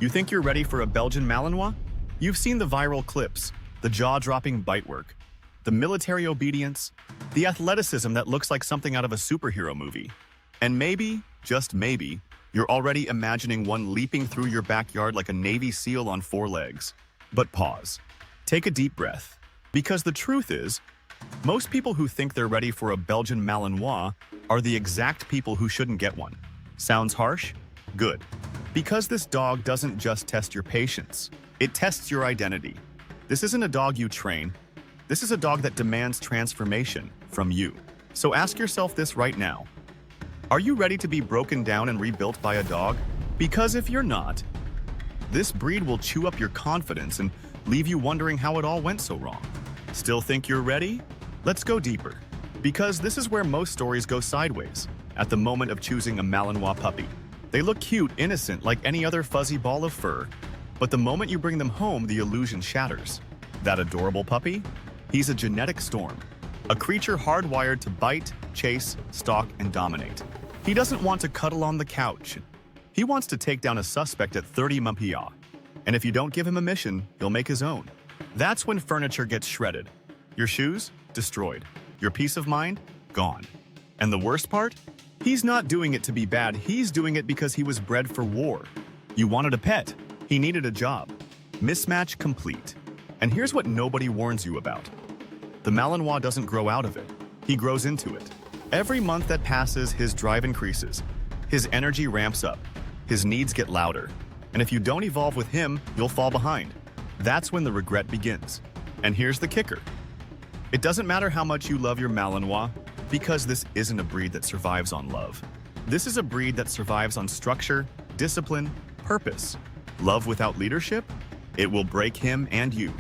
You think you're ready for a Belgian Malinois? You've seen the viral clips, the jaw-dropping bite work, the military obedience, the athleticism that looks like something out of a superhero movie. And maybe, just maybe, you're already imagining one leaping through your backyard like a Navy SEAL on 4 legs. But pause. Take a deep breath. Because the truth is, most people who think they're ready for a Belgian Malinois are the exact people who shouldn't get one. Sounds harsh? Good. Because this dog doesn't just test your patience, it tests your identity. This isn't a dog you train. This is a dog that demands transformation from you. So ask yourself this right now. Are you ready to be broken down and rebuilt by a dog? Because if you're not, this breed will chew up your confidence and leave you wondering how it all went so wrong. Still think you're ready? Let's go deeper. Because this is where most stories go sideways, at the moment of choosing a Malinois puppy. They look cute, innocent, like any other fuzzy ball of fur, but the moment you bring them home, the illusion shatters. That adorable puppy? He's a genetic storm, a creature hardwired to bite, chase, stalk, and dominate. He doesn't want to cuddle on the couch. He wants to take down a suspect at 30 mph. And if you don't give him a mission, he'll make his own. That's when furniture gets shredded. Your shoes? Destroyed. Your peace of mind? Gone. And the worst part? He's not doing it to be bad, he's doing it because he was bred for war. You wanted a pet. He needed a job. Mismatch complete. And here's what nobody warns you about. The Malinois doesn't grow out of it. He grows into it. Every month that passes, his drive increases. His energy ramps up. His needs get louder. And if you don't evolve with him, you'll fall behind. That's when the regret begins. And here's the kicker. It doesn't matter how much you love your Malinois, because this isn't a breed that survives on love. This is a breed that survives on structure, discipline, purpose. Love without leadership? It will break him and you.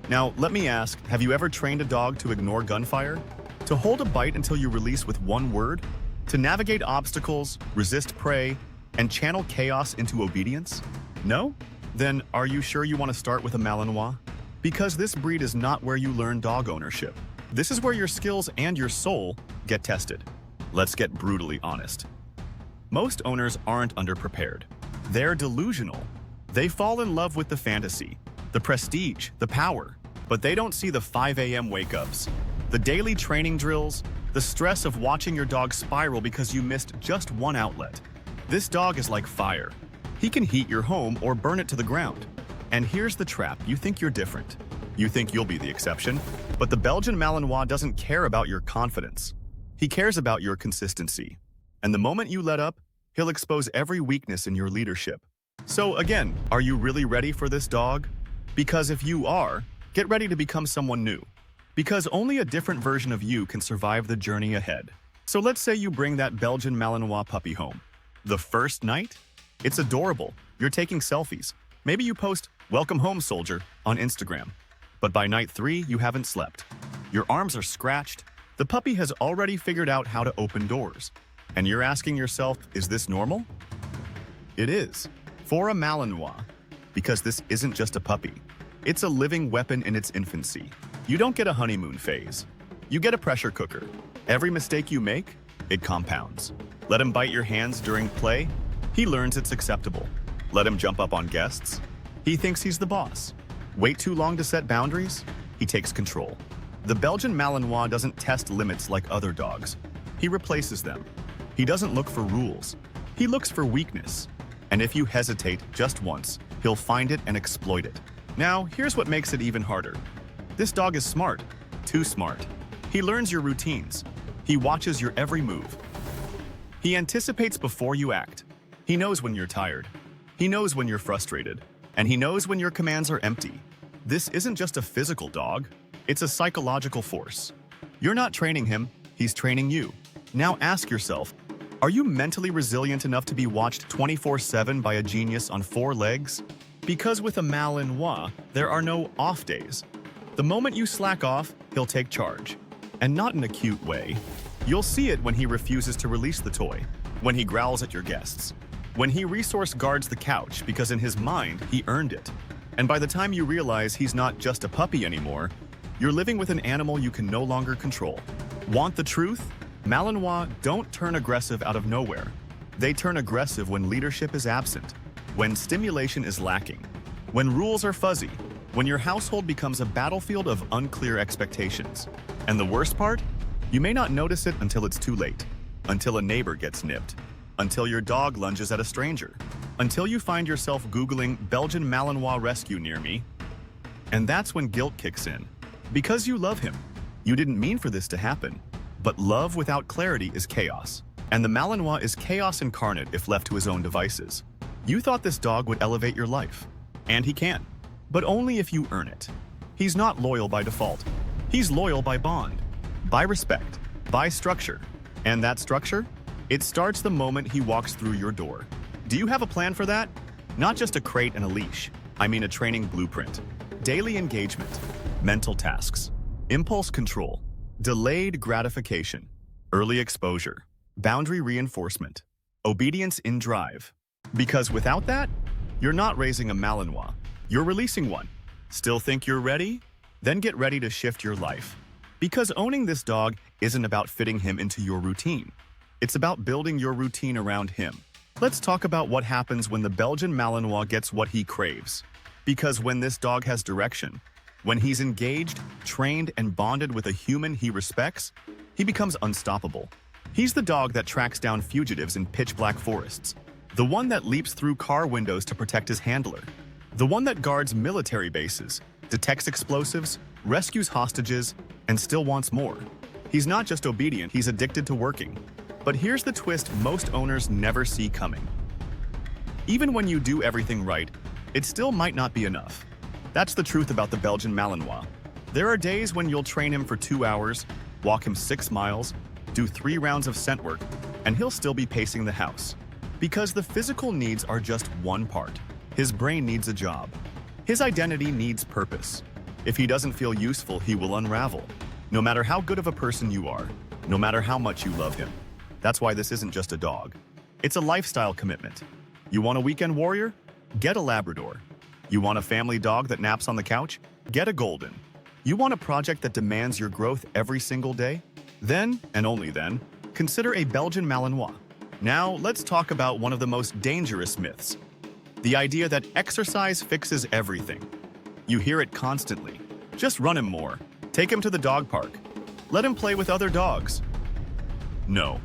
Now, let me ask, have you ever trained a dog to ignore gunfire? To hold a bite until you release with one word? To navigate obstacles, resist prey, and channel chaos into obedience? No? Then are you sure you want to start with a Malinois? Because this breed is not where you learn dog ownership. This is where your skills and your soul get tested. Let's get brutally honest. Most owners aren't underprepared. They're delusional. They fall in love with the fantasy, the prestige, the power, but they don't see the 5 a.m. wake-ups, the daily training drills, the stress of watching your dog spiral because you missed just one outlet. This dog is like fire. He can heat your home or burn it to the ground. And here's the trap, you think you're different. You think you'll be the exception, but the Belgian Malinois doesn't care about your confidence. He cares about your consistency. And the moment you let up, he'll expose every weakness in your leadership. So again, are you really ready for this dog? Because if you are, get ready to become someone new. Because only a different version of you can survive the journey ahead. So let's say you bring that Belgian Malinois puppy home. The first night? It's adorable. You're taking selfies. Maybe you post, "Welcome home, soldier," on Instagram. But by night 3, you haven't slept. Your arms are scratched. The puppy has already figured out how to open doors. And you're asking yourself, is this normal? It is. For a Malinois. Because this isn't just a puppy. It's a living weapon in its infancy. You don't get a honeymoon phase. You get a pressure cooker. Every mistake you make, it compounds. Let him bite your hands during play. He learns it's acceptable. Let him jump up on guests. He thinks he's the boss. Wait too long to set boundaries? He takes control. The Belgian Malinois doesn't test limits like other dogs. He replaces them. He doesn't look for rules. He looks for weakness. And if you hesitate just once, he'll find it and exploit it. Now, here's what makes it even harder. This dog is smart. Too smart. He learns your routines. He watches your every move. He anticipates before you act. He knows when you're tired. He knows when you're frustrated. And he knows when your commands are empty. This isn't just a physical dog. It's a psychological force. You're not training him, he's training you. Now ask yourself, are you mentally resilient enough to be watched 24/7 by a genius on 4 legs? Because with a Malinois, there are no off days. The moment you slack off, he'll take charge. And not in a cute way. You'll see it when he refuses to release the toy, when he growls at your guests, when he resource guards the couch because in his mind, he earned it. And by the time you realize he's not just a puppy anymore, you're living with an animal you can no longer control. Want the truth? Malinois don't turn aggressive out of nowhere. They turn aggressive when leadership is absent, when stimulation is lacking, when rules are fuzzy, when your household becomes a battlefield of unclear expectations. And the worst part? You may not notice it until it's too late, until a neighbor gets nipped, until your dog lunges at a stranger, until you find yourself Googling Belgian Malinois rescue near me. And that's when guilt kicks in. Because you love him. You didn't mean for this to happen. But love without clarity is chaos. And the Malinois is chaos incarnate if left to his own devices. You thought this dog would elevate your life. And he can. But only if you earn it. He's not loyal by default. He's loyal by bond, by respect, by structure. And that structure? It starts the moment he walks through your door. Do you have a plan for that? Not just a crate and a leash. I mean a training blueprint. Daily engagement, mental tasks, impulse control, delayed gratification, early exposure, boundary reinforcement, obedience in drive. Because without that, you're not raising a Malinois. You're releasing one. Still think you're ready? Then get ready to shift your life. Because owning this dog isn't about fitting him into your routine. It's about building your routine around him. Let's talk about what happens when the Belgian Malinois gets what he craves. Because when this dog has direction, when he's engaged, trained, and bonded with a human he respects, he becomes unstoppable. He's the dog that tracks down fugitives in pitch-black forests. The one that leaps through car windows to protect his handler. The one that guards military bases, detects explosives, rescues hostages, and still wants more. He's not just obedient, he's addicted to working. But here's the twist most owners never see coming. Even when you do everything right, it still might not be enough. That's the truth about the Belgian Malinois. There are days when you'll train him for 2 hours, walk him 6 miles, do 3 rounds of scent work, and he'll still be pacing the house. Because the physical needs are just one part. His brain needs a job. His identity needs purpose. If he doesn't feel useful, he will unravel. No matter how good of a person you are, no matter how much you love him. That's why this isn't just a dog. It's a lifestyle commitment. You want a weekend warrior? Get a Labrador. You want a family dog that naps on the couch? Get a Golden. You want a project that demands your growth every single day? Then, and only then, consider a Belgian Malinois. Now, let's talk about one of the most dangerous myths. The idea that exercise fixes everything. You hear it constantly. Just run him more. Take him to the dog park. Let him play with other dogs. No.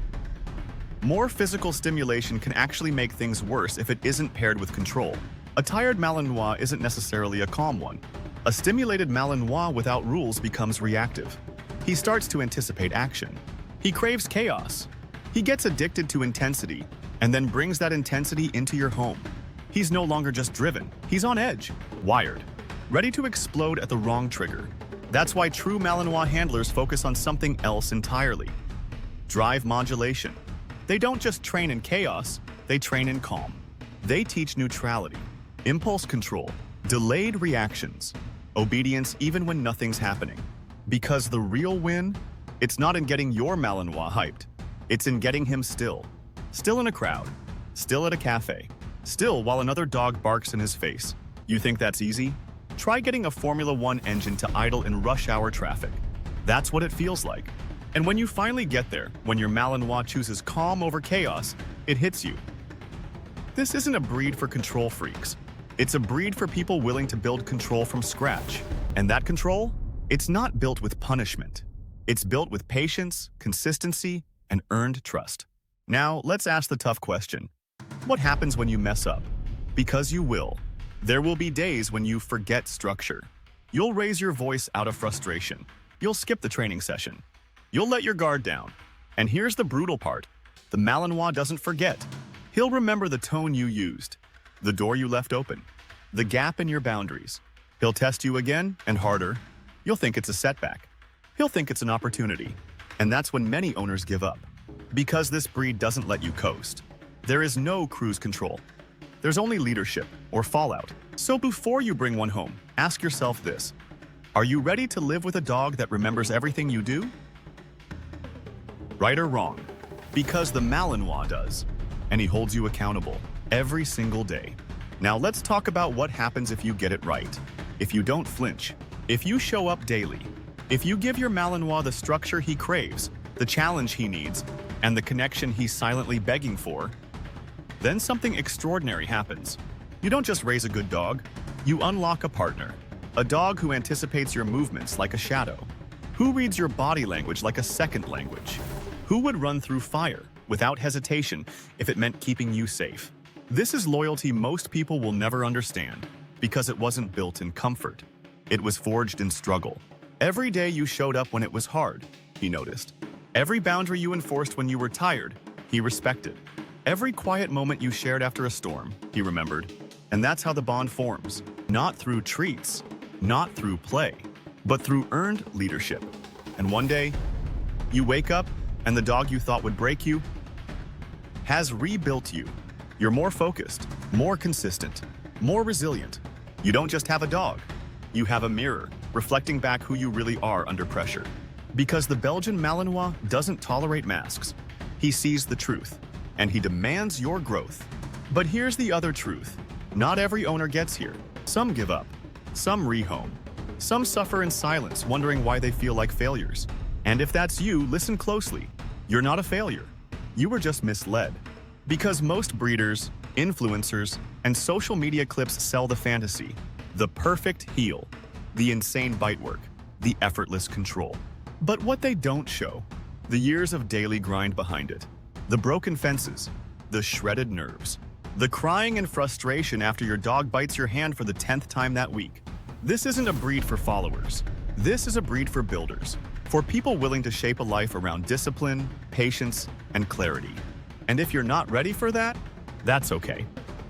More physical stimulation can actually make things worse if it isn't paired with control. A tired Malinois isn't necessarily a calm one. A stimulated Malinois without rules becomes reactive. He starts to anticipate action. He craves chaos. He gets addicted to intensity and then brings that intensity into your home. He's no longer just driven. He's on edge, wired, ready to explode at the wrong trigger. That's why true Malinois handlers focus on something else entirely. Drive modulation. They don't just train in chaos, they train in calm. They teach neutrality, impulse control, delayed reactions, obedience even when nothing's happening. Because the real win, it's not in getting your Malinois hyped. It's in getting him still. Still in a crowd. Still at a cafe. Still while another dog barks in his face. You think that's easy? Try getting a Formula One engine to idle in rush hour traffic. That's what it feels like. And when you finally get there, when your Malinois chooses calm over chaos, it hits you. This isn't a breed for control freaks. It's a breed for people willing to build control from scratch. And that control? It's not built with punishment. It's built with patience, consistency, and earned trust. Now, let's ask the tough question. What happens when you mess up? Because you will. There will be days when you forget structure. You'll raise your voice out of frustration. You'll skip the training session. You'll let your guard down. And here's the brutal part. The Malinois doesn't forget. He'll remember the tone you used, the door you left open, the gap in your boundaries. He'll test you again and harder. You'll think it's a setback. He'll think it's an opportunity. And that's when many owners give up. Because this breed doesn't let you coast. There is no cruise control. There's only leadership or fallout. So before you bring one home, ask yourself this. Are you ready to live with a dog that remembers everything you do? Right or wrong? Because the Malinois does. And he holds you accountable every single day. Now let's talk about what happens if you get it right. If you don't flinch. If you show up daily. If you give your Malinois the structure he craves, the challenge he needs, and the connection he's silently begging for, then something extraordinary happens. You don't just raise a good dog, you unlock a partner. A dog who anticipates your movements like a shadow. Who reads your body language like a second language? Who would run through fire without hesitation if it meant keeping you safe? This is loyalty most people will never understand because it wasn't built in comfort. It was forged in struggle. Every day you showed up when it was hard, he noticed. Every boundary you enforced when you were tired, he respected. Every quiet moment you shared after a storm, he remembered. And that's how the bond forms. Not through treats, not through play, but through earned leadership. And one day, you wake up and the dog you thought would break you has rebuilt you. You're more focused, more consistent, more resilient. You don't just have a dog, you have a mirror reflecting back who you really are under pressure. Because the Belgian Malinois doesn't tolerate masks. He sees the truth, and he demands your growth. But here's the other truth. Not every owner gets here. Some give up, some rehome, some suffer in silence, wondering why they feel like failures. And if that's you, listen closely. You're not a failure. You were just misled. Because most breeders, influencers, and social media clips sell the fantasy, the perfect heel, the insane bite work, the effortless control. But what they don't show, the years of daily grind behind it, the broken fences, the shredded nerves, the crying and frustration after your dog bites your hand for the 10th time that week. This isn't a breed for followers. This is a breed for builders, for people willing to shape a life around discipline, patience, and clarity. And if you're not ready for that, that's okay.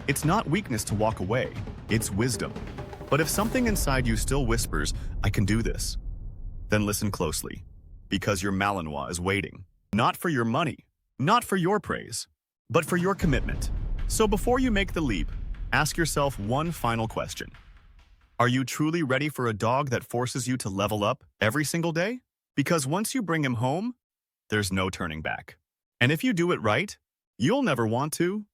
It's not weakness to walk away, it's wisdom. But if something inside you still whispers, "I can do this," then listen closely, because your Malinois is waiting. Not for your money, not for your praise, but for your commitment. So before you make the leap, ask yourself one final question. Are you truly ready for a dog that forces you to level up every single day? Because once you bring him home, there's no turning back. And if you do it right, you'll never want to